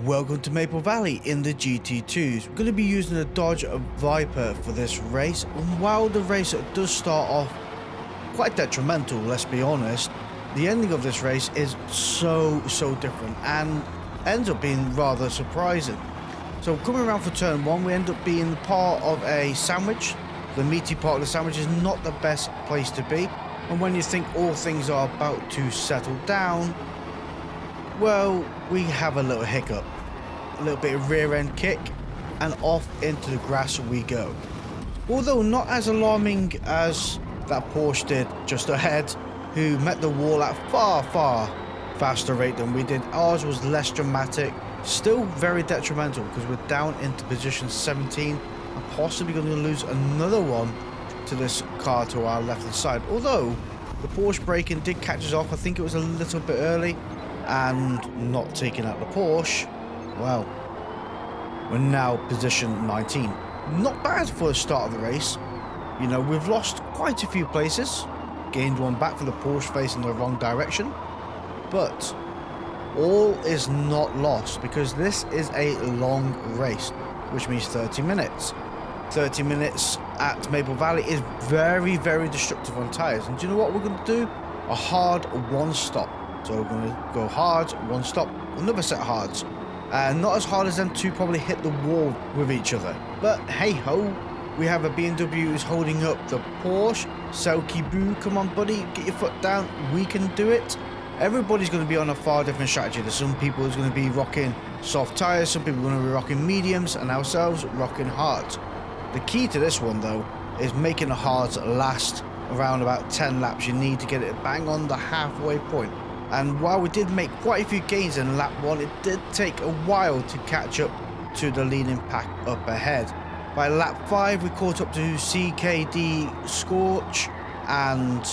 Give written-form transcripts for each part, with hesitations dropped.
Welcome to Maple Valley in the GT2s. We're going to be using a Dodge Viper for this race, and while the race does start off quite detrimental, let's be honest, the ending of this race is so different and ends up being rather surprising. So coming around for turn 1, we end up being part of a sandwich. The meaty part of the sandwich is not the best place to be, and when you think all things are about to settle down, well, we have a little hiccup, a little bit of rear end kick, and off into the grass we go. Although not as alarming as that Porsche did just ahead, who met the wall at far faster rate than we did. Ours was less dramatic, still very detrimental because we're down into position 17 and possibly going to lose another one to this car to our left hand side. Although the Porsche braking did catch us off, I think it was a little bit early, and not taking out the Porsche, well, we're now position 19. Not bad for the start of the race. You know, we've lost quite a few places, gained one back for the Porsche facing the wrong direction, but all is not lost because this is a long race, which means 30 minutes. 30 minutes at Maple Valley is very destructive on tyres, and do you know what we're going to do? A hard one stop. So we're going to go hard, one stop, another set of hards. Not as hard as them two probably hit the wall with each other. But hey ho, we have a BMW who's holding up the Porsche. Selkie Boo, come on buddy, get your foot down, we can do it. Everybody's going to be on a far different strategy. There's some people who's going to be rocking soft tyres, some people are going to be rocking mediums, and ourselves rocking hards. The key to this one though is making the hards last around about 10 laps. You need to get it bang on the halfway point. And while we did make quite a few gains in lap 1, it did take a while to catch up to the leading pack up ahead. By lap 5, we caught up to CKD Scorch and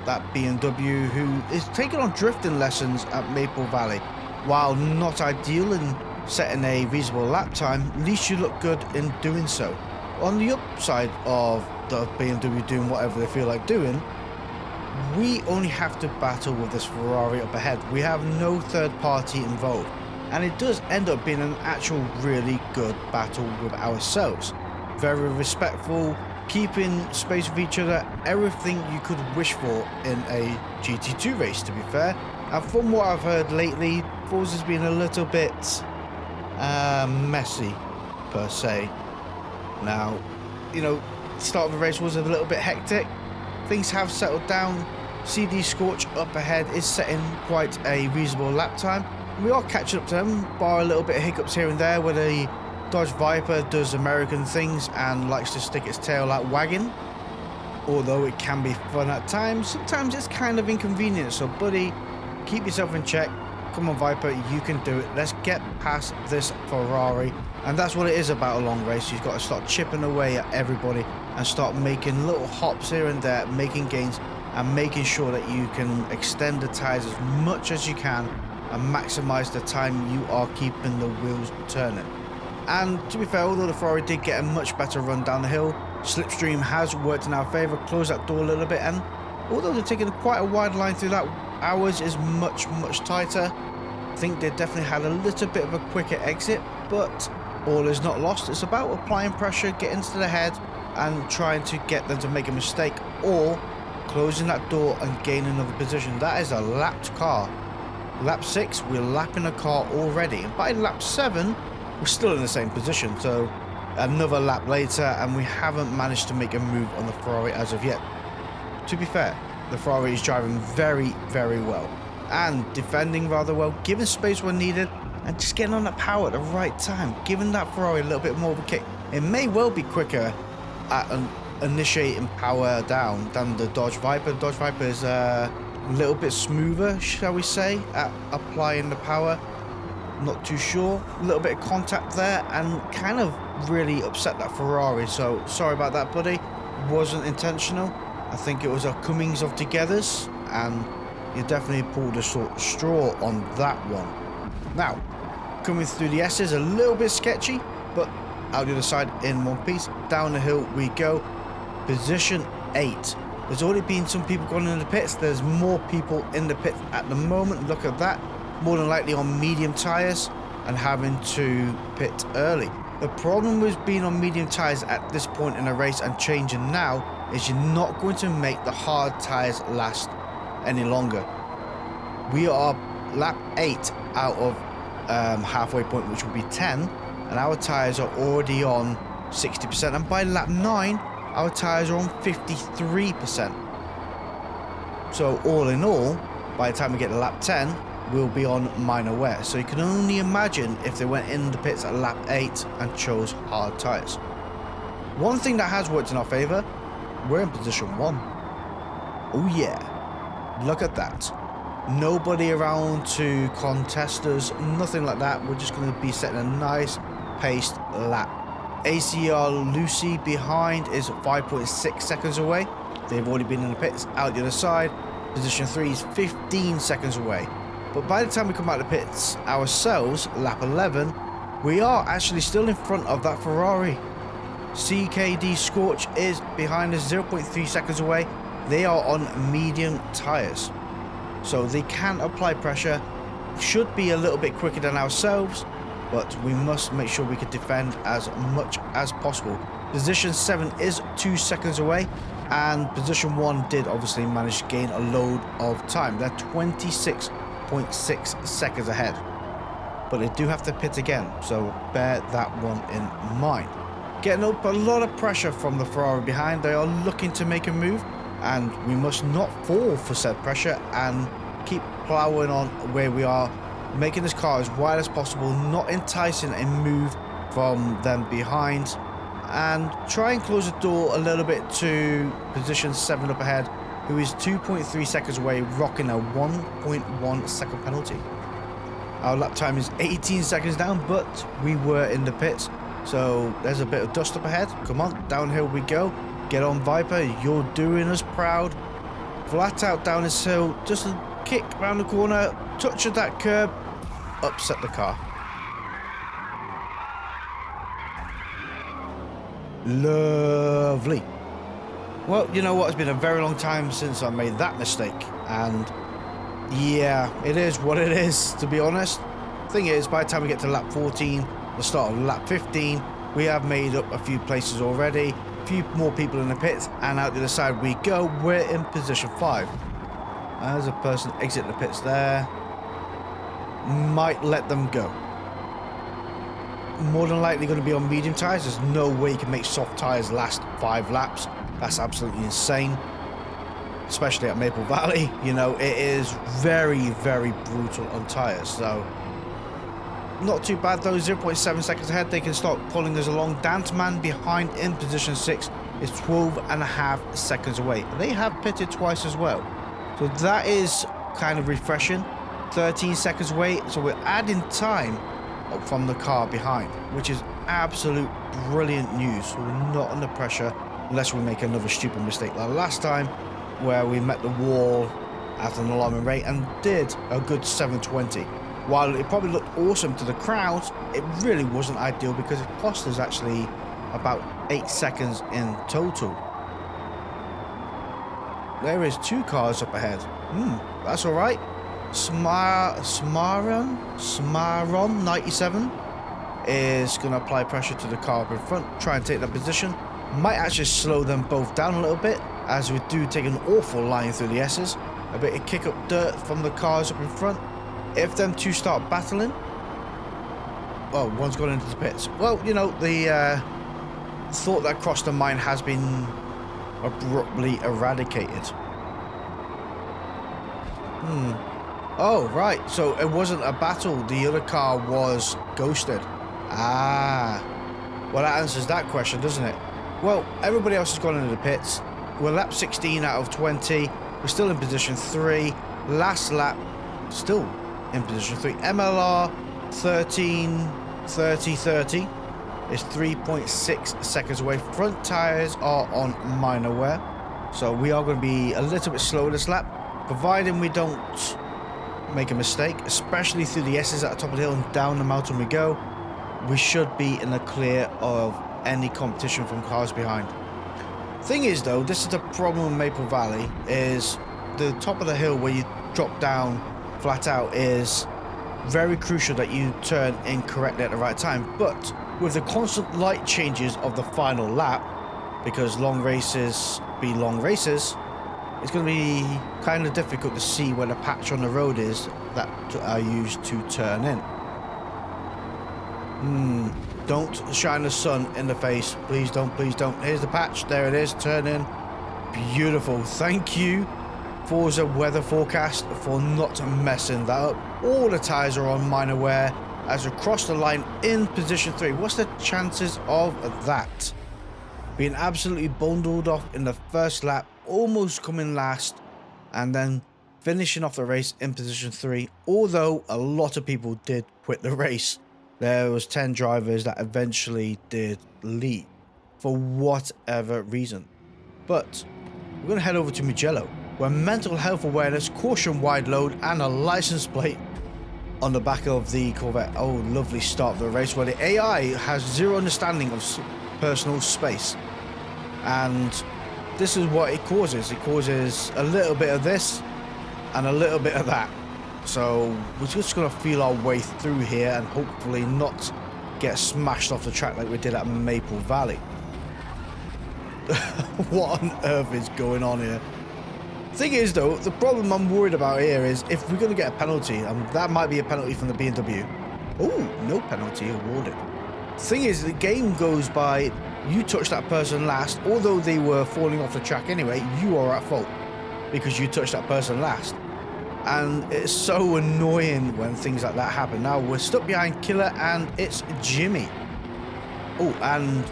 that BMW who is taking on drifting lessons at Maple Valley. While not ideal in setting a reasonable lap time, at least you look good in doing so. On the upside of the BMW doing whatever they feel like doing, we only have to battle with this Ferrari up ahead. We have no third party involved, and it does end up being an actual really good battle with ourselves. Very respectful, keeping space with each other, everything you could wish for in a GT2 race, to be fair. And from what I've heard lately, Forza's been a little bit messy per se. Now, you know, the start of the race was a little bit hectic. Things have settled down. CD Scorch up ahead is setting quite a reasonable lap time. We are catching up to them, bar a little bit of hiccups here and there where the Dodge Viper does American things and likes to stick its tail out wagging. Although it can be fun at times, sometimes it's kind of inconvenient. So buddy, keep yourself in check. Come on Viper, you can do it. Let's get past this Ferrari. And that's what it is about a long race. You've got to start chipping away at everybody and start making little hops here and there, making gains and making sure that you can extend the tyres as much as you can and maximize the time you are keeping the wheels turning. And to be fair, although the Ferrari did get a much better run down the hill, Slipstream has worked in our favour, closed that door a little bit, and although they're taking quite a wide line through that, ours is much tighter. I think they definitely had a little bit of a quicker exit, but all is not lost. It's about applying pressure, getting to the head and trying to get them to make a mistake, or closing that door and gaining another position. That is a lapped car. Lap 6, we're lapping a car already, and by lap 7 we're still in the same position. So another lap later and we haven't managed to make a move on the Ferrari as of yet. To be fair, the Ferrari is driving very well and defending rather well, giving space when needed and just getting on that power at the right time, giving that Ferrari a little bit more of a kick. It may well be quicker at initiating power down than the Dodge Viper. The Dodge Viper is a little bit smoother, shall we say, at applying the power. Not too sure. A little bit of contact there and kind of really upset that Ferrari. So sorry about that, buddy. Wasn't intentional. I think it was a Cummings of togethers, and you definitely pulled a sort of straw on that one. Now, coming through the S's, a little bit sketchy, but out the other side in one piece. Down the hill we go. Position 8. There's already been some people going in the pits. There's more people in the pits at the moment. Look at that. More than likely on medium tyres. and having to pit early. The problem with being on medium tyres at this point in a race and changing now is you're not going to make the hard tyres last any longer. We are lap 8 out of halfway point, which will be 10, and our tyres are already on 60%, and by lap 9 our tyres are on 53%. So all in all, by the time we get to lap 10, we'll be on minor wear. So you can only imagine if they went in the pits at lap 8 and chose hard tyres. One thing that has worked in our favour, we're in position 1. Oh yeah, look at that. Nobody around to contest us, nothing like that. We're just going to be setting a nice paced lap. ACR Lucy behind is 5.6 seconds away. They've already been in the pits out the other side. Position 3 is 15 seconds away. But by the time we come out of the pits ourselves, lap 11, we are actually still in front of that Ferrari. CKD Scorch is behind us, 0.3 seconds away. They are on medium tyres, so they can apply pressure. Should be a little bit quicker than ourselves, but we must make sure we can defend as much as possible. Position 7 is 2 seconds away, and position 1 did obviously manage to gain a load of time. They're 26.6 seconds ahead, but they do have to pit again, so bear that one in mind. Getting up a lot of pressure from the Ferrari behind. They are looking to make a move, and we must not fall for said pressure and keep plowing on where we are, making this car as wide as possible, not enticing a move from them behind, and try and close the door a little bit to position 7 up ahead, who is 2.3 seconds away, rocking a 1.1 second penalty. Our lap time is 18 seconds down, but we were in the pits, so there's a bit of dust up ahead. Come on, downhill we go. Get on, Viper, you're doing us proud. Flat out down this hill, just a kick around the corner, touch of that curb, upset the car. Lovely. Well, you know what, it's been a very long time since I made that mistake, and yeah, it is what it is, to be honest. Thing is, by the time we get to lap 14, the start of lap 15, we have made up a few places already, a few more people in the pits, and out the other side we go. We're in position 5. There's a person exiting the pits there. Might let them go. More than likely going to be on medium tyres. There's no way you can make soft tyres last 5 laps. That's absolutely insane, especially at Maple Valley. You know, it is very, very brutal on tyres. So not too bad though. 0.7 seconds ahead. They can start pulling us along. Dantman behind in position 6 is 12.5 seconds away. They have pitted twice as well, so that is kind of refreshing. 13 seconds away, so we're adding time from the car behind, which is absolute brilliant news. So we're not under pressure unless we make another stupid mistake like last time, where we met the wall at an alarming rate and did a good 720. While it probably looked awesome to the crowd, it really wasn't ideal because it cost us actually about 8 seconds in total. There is 2 cars up ahead. That's all right. Smaron 97 is going to apply pressure to the car up in front, try and take that position. Might actually slow them both down a little bit, as we do take an awful line through the S's. A bit of kick up dirt from the cars up in front. If them two start battling, oh, one's gone into the pits. Well, you know, the thought that crossed their mind has been abruptly eradicated. Oh, right. So it wasn't a battle. The other car was ghosted. Ah. Well, that answers that question, doesn't it? Well, everybody else has gone into the pits. We're lap 16 out of 20. We're still in position 3. Last lap, still in position 3. MLR 13.30 is 3.6 seconds away. Front tyres are on minor wear, so we are going to be a little bit slower this lap, providing we don't make a mistake, especially through the S's at the top of the hill and down the mountain we go. We should be in the clear of any competition from cars behind. Thing is though, this is the problem with Maple Valley, is the top of the hill where you drop down flat out is very crucial that you turn in correctly at the right time. But with the constant light changes of the final lap, because long races be long races, it's going to be kind of difficult to see where the patch on the road is that are used to turn in. Don't shine the sun in the face. Please don't, please don't. Here's the patch. There it is. Turn in. Beautiful. Thank you, Forza weather forecast, for not messing that up. All the tyres are on minor wear as we cross the line in position 3. What's the chances of that? Being absolutely bundled off in the first lap, almost coming last, and then finishing off the race in position 3, although a lot of people did quit the race. There was 10 drivers that eventually did leave for whatever reason. But we're going to head over to Mugello, where mental health awareness, caution wide load, and a license plate on the back of the Corvette. Oh, lovely start of the race where the AI has zero understanding of personal space. And this is what it causes. It causes a little bit of this and a little bit of that. So we're just going to feel our way through here and hopefully not get smashed off the track like we did at Maple Valley. What on earth is going on here? Thing is though, the problem I'm worried about here is if we're going to get a penalty, that might be a penalty from the BMW. Oh, no penalty awarded. Thing is, the game goes by, you touch that person last, although they were falling off the track anyway, you are at fault because you touched that person last. And it's so annoying when things like that happen. Now we're stuck behind Killer and it's Jimmy. Oh, and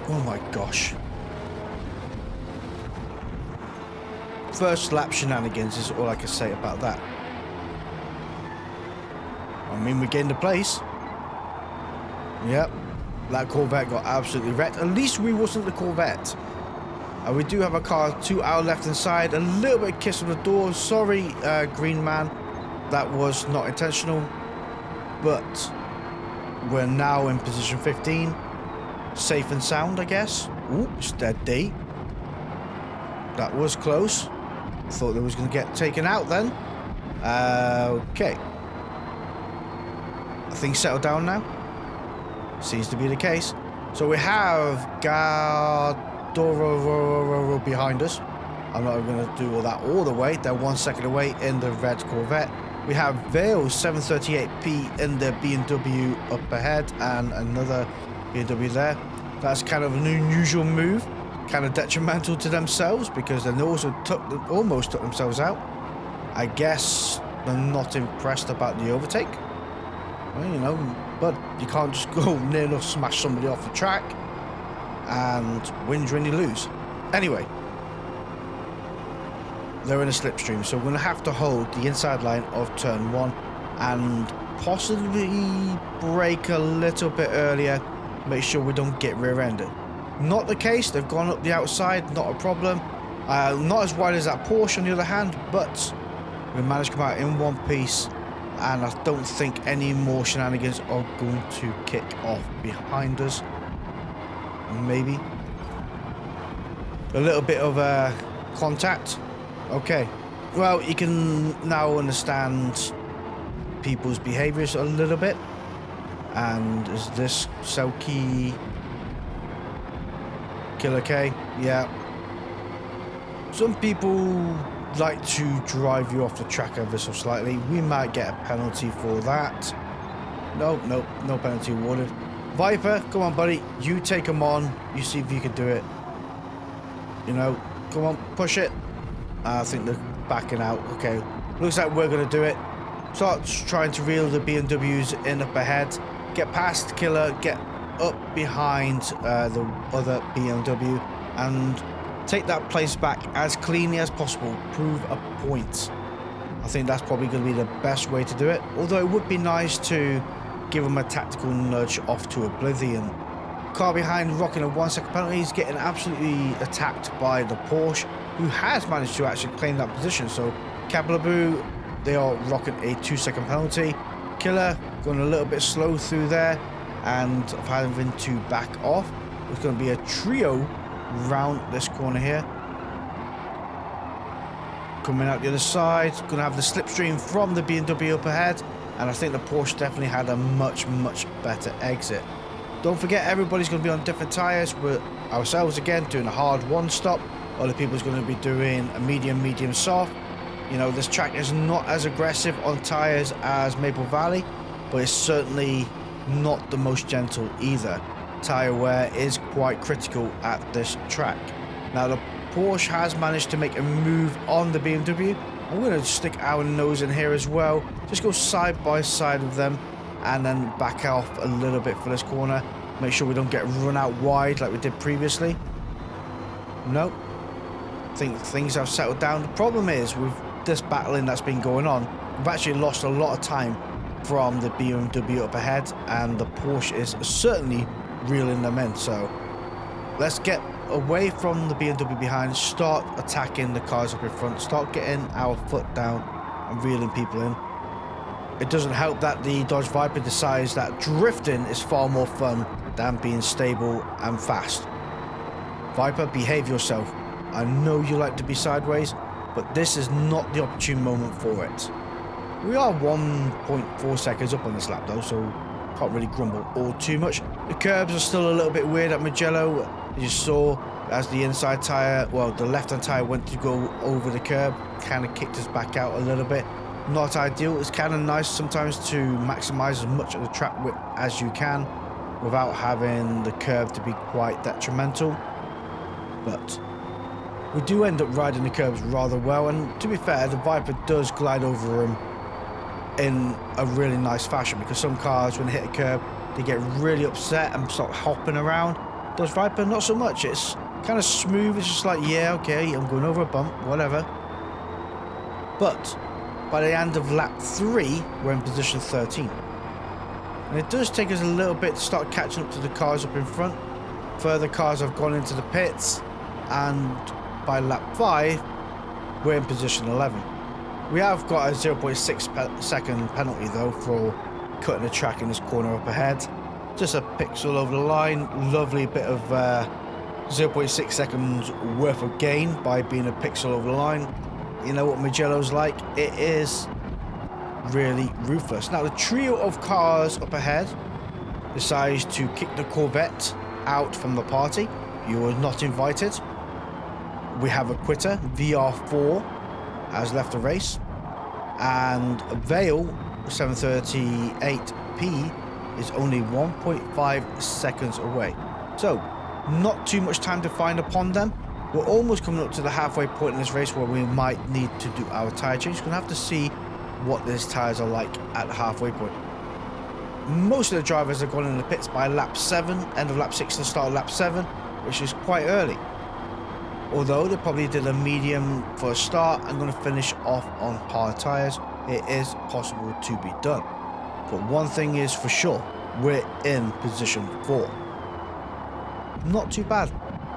oh my gosh. First lap shenanigans is all I can say about that. I mean, we gained the place. Yep, that Corvette got absolutely wrecked. At least we wasn't the Corvette. We do have a car to our left hand side. A little bit of kiss on the door. Sorry, green man. That was not intentional. But we're now in position 15. Safe and sound, I guess. Ooh, steady. That was close. Thought it was going to get taken out then. Okay. I think settled down now. Seems to be the case. So we have Gardoro behind us. I'm not going to do all that all the way. They're 1 second away in the red Corvette. We have Vale's 738p in the BMW up ahead and another BMW there. That's kind of an unusual move. Kind of detrimental to themselves because they also almost took themselves out. I guess they're not impressed about the overtake. Well, you know, but you can't just go near enough smash somebody off the track and win when you lose. Anyway, they're in a slipstream, so we're going to have to hold the inside line of turn 1 and possibly brake a little bit earlier, make sure we don't get rear-ended. Not the case, they've gone up the outside, not a problem. Not as wide as that Porsche on the other hand, but we managed to come out in one piece, and I don't think any more shenanigans are going to kick off behind us. Maybe a little bit of contact. Okay, well, you can now understand people's behaviors a little bit. And is this Selkie Killer K? Yeah. Some people like to drive you off the track ever so slightly. We might get a penalty for that. Nope, no penalty awarded. Viper, come on, buddy. You take him on. You see if you can do it. You know, come on, push it. I think they're backing out. Okay, looks like we're going to do it. Start trying to reel the BMWs in up ahead. Get past Killer, get up behind the other BMW and take that place back as cleanly as possible. Prove a point. I think that's probably going to be the best way to do it. Although it would be nice to give them a tactical nudge off to oblivion. Car behind rocking a 1 second penalty. He's getting absolutely attacked by the Porsche, who has managed to actually claim that position. So Kablabu, they are rocking a 2 second penalty. Killer going a little bit slow through there and having to back off. It's going to be a trio round this corner here. Coming out the other side, going to have the slipstream from the BMW up ahead. and I think the Porsche definitely had a much better exit. Don't forget, everybody's going to be on different tyres. We're ourselves again doing a hard one stop. Other people's going to be doing a medium soft. You know, this track is not as aggressive on tyres as Maple Valley, but it's certainly not the most gentle either. Tyre wear is quite critical at this track. Now the Porsche has managed to make a move on the BMW. I'm going to stick our nose in here as well. Just go side by side with them and then back off a little bit for this corner. Make sure we don't get run out wide like we did previously. Nope. I think things have settled down. The problem is with this battling that's been going on, we've actually lost a lot of time from the BMW up ahead, and the Porsche is certainly reeling them in. So let's get away from the BMW behind, start attacking the cars up in front, start getting our foot down and reeling people in. It doesn't help that the Dodge Viper decides that drifting is far more fun than being stable and fast. Viper, behave yourself. I know you like to be sideways, but this is not the opportune moment for it. We are 1.4 seconds up on this lap though, so can't really grumble all too much. The curbs are still a little bit weird at Mugello. As you saw, as the inside tyre, well, the left-hand tyre went to go over the curb, kind of kicked us back out a little bit. Not ideal. It's kind of nice sometimes to maximize as much of the track width as you can without having the curb to be quite detrimental. But we do end up riding the curbs rather well, and to be fair, the Viper does glide over them in a really nice fashion, because some cars, when they hit a curb, they get really upset and start hopping around. Dodge Viper, not so much. It's kind of smooth. It's just like, yeah, okay, I'm going over a bump, whatever. But by the end of lap 3, we're in position 13. And it does take us a little bit to start catching up to the cars up in front. Further cars have gone into the pits, and by lap 5, we're in position 11. We have got a 0.6 second penalty though for cutting the track in this corner up ahead. Just a pixel over the line. Lovely bit of 0.6 seconds worth of gain by being a pixel over the line. You know what Mugello's like? It is really ruthless. Now the trio of cars up ahead decides to kick the Corvette out from the party. You are not invited. We have a quitter. VR4 has left the race, and Vale 738P is only 1.5 seconds away. So not too much time to find upon them. We're almost coming up to the halfway point in this race where we might need to do our tyre change. We're going to have to see what these tyres are like at the halfway point. Most of the drivers have gone in the pits by lap 7, end of lap 6 to start of lap 7, which is quite early. Although they probably did a medium for a start and going to finish off on hard tyres, it is possible to be done. But one thing is for sure, we're in position 4. Not too bad.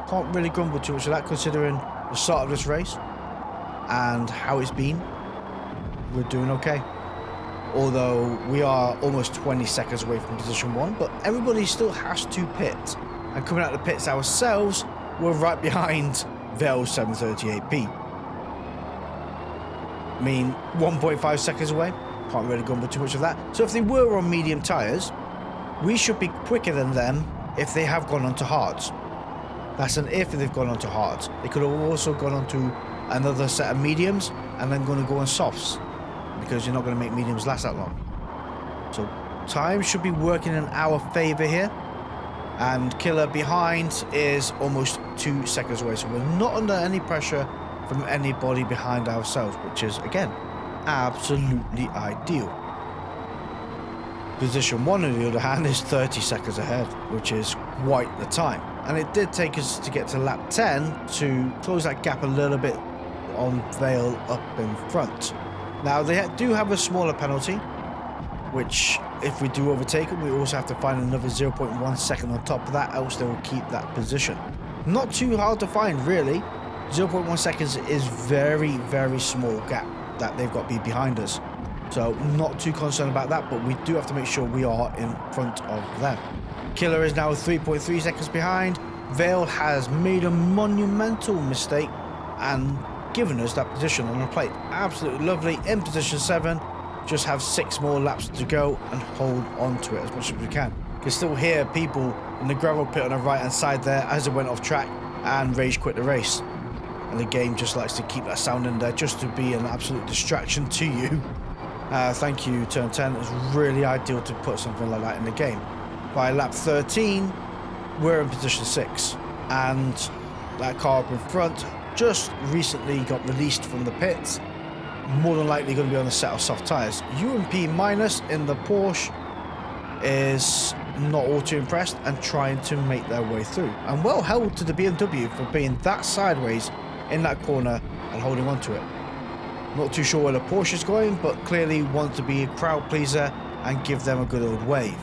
Can't really grumble too much of that considering the start of this race and how it's been. We're doing okay. Although we are almost 20 seconds away from position 1, but everybody still has to pit. And coming out of the pits ourselves, we're right behind Vale 738P. I mean, 1.5 seconds away. Can't really grumble too much of that. So if they were on medium tyres, we should be quicker than them if they have gone onto hards. That's an if they've gone onto hards. They could have also gone onto another set of mediums and then going to go on softs, because you're not going to make mediums last that long. So time should be working in our favour here. And Killer behind is almost 2 seconds away. So we're not under any pressure from anybody behind ourselves, which is, again, absolutely ideal. Position 1, on the other hand, is 30 seconds ahead, which is quite the time. And it did take us to get to lap 10 to close that gap a little bit on Vale up in front. Now, they do have a smaller penalty, which, if we do overtake them, we also have to find another 0.1 second on top of that, else they will keep that position. Not too hard to find, really. 0.1 seconds is very, very small gap that they've got to be behind us. So not too concerned about that, but we do have to make sure we are in front of them. Killer is now 3.3 seconds behind. Vale has made a monumental mistake and given us that position on the plate. Absolutely lovely. In position 7, just have 6 more laps to go and hold on to it as much as we can. You can still hear people in the gravel pit on the right hand side there as it went off track and rage quit the race. And the game just likes to keep that sound in there just to be an absolute distraction to you. Thank you, Turn 10. It was really ideal to put something like that in the game. By lap 13, we're in position 6. And that car up in front just recently got released from the pits. More than likely going to be on a set of soft tyres. UMP minus in the Porsche is not all too impressed and trying to make their way through. And well held to the BMW for being that sideways in that corner and holding on to it. Not too sure where the Porsche is going, but clearly wants to be a crowd pleaser and give them a good old wave.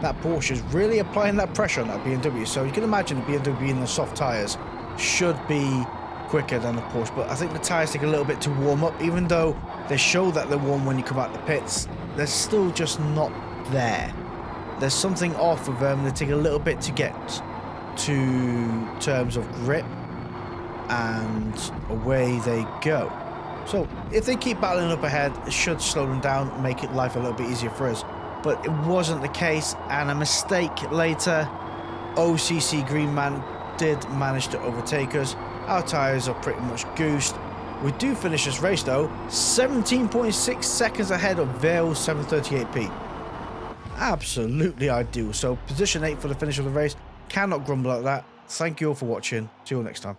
That Porsche is really applying that pressure on that BMW, so you can imagine the BMW in the soft tyres should be quicker than the Porsche, but I think the tyres take a little bit to warm up. Even though they show that they're warm when you come out the pits, they're still just not there. There's something off with them. They take a little bit to get to terms of grip, and away they go. So if they keep battling up ahead, it should slow them down, make it life a little bit easier for us. But it wasn't the case, and a mistake later, OCC Green Man did manage to overtake us. Our tyres are pretty much goosed. We do finish this race though, 17.6 seconds ahead of Vale's 738p. Absolutely ideal. So position 8 for the finish of the race. Cannot grumble at that. Thank you all for watching. See you all next time.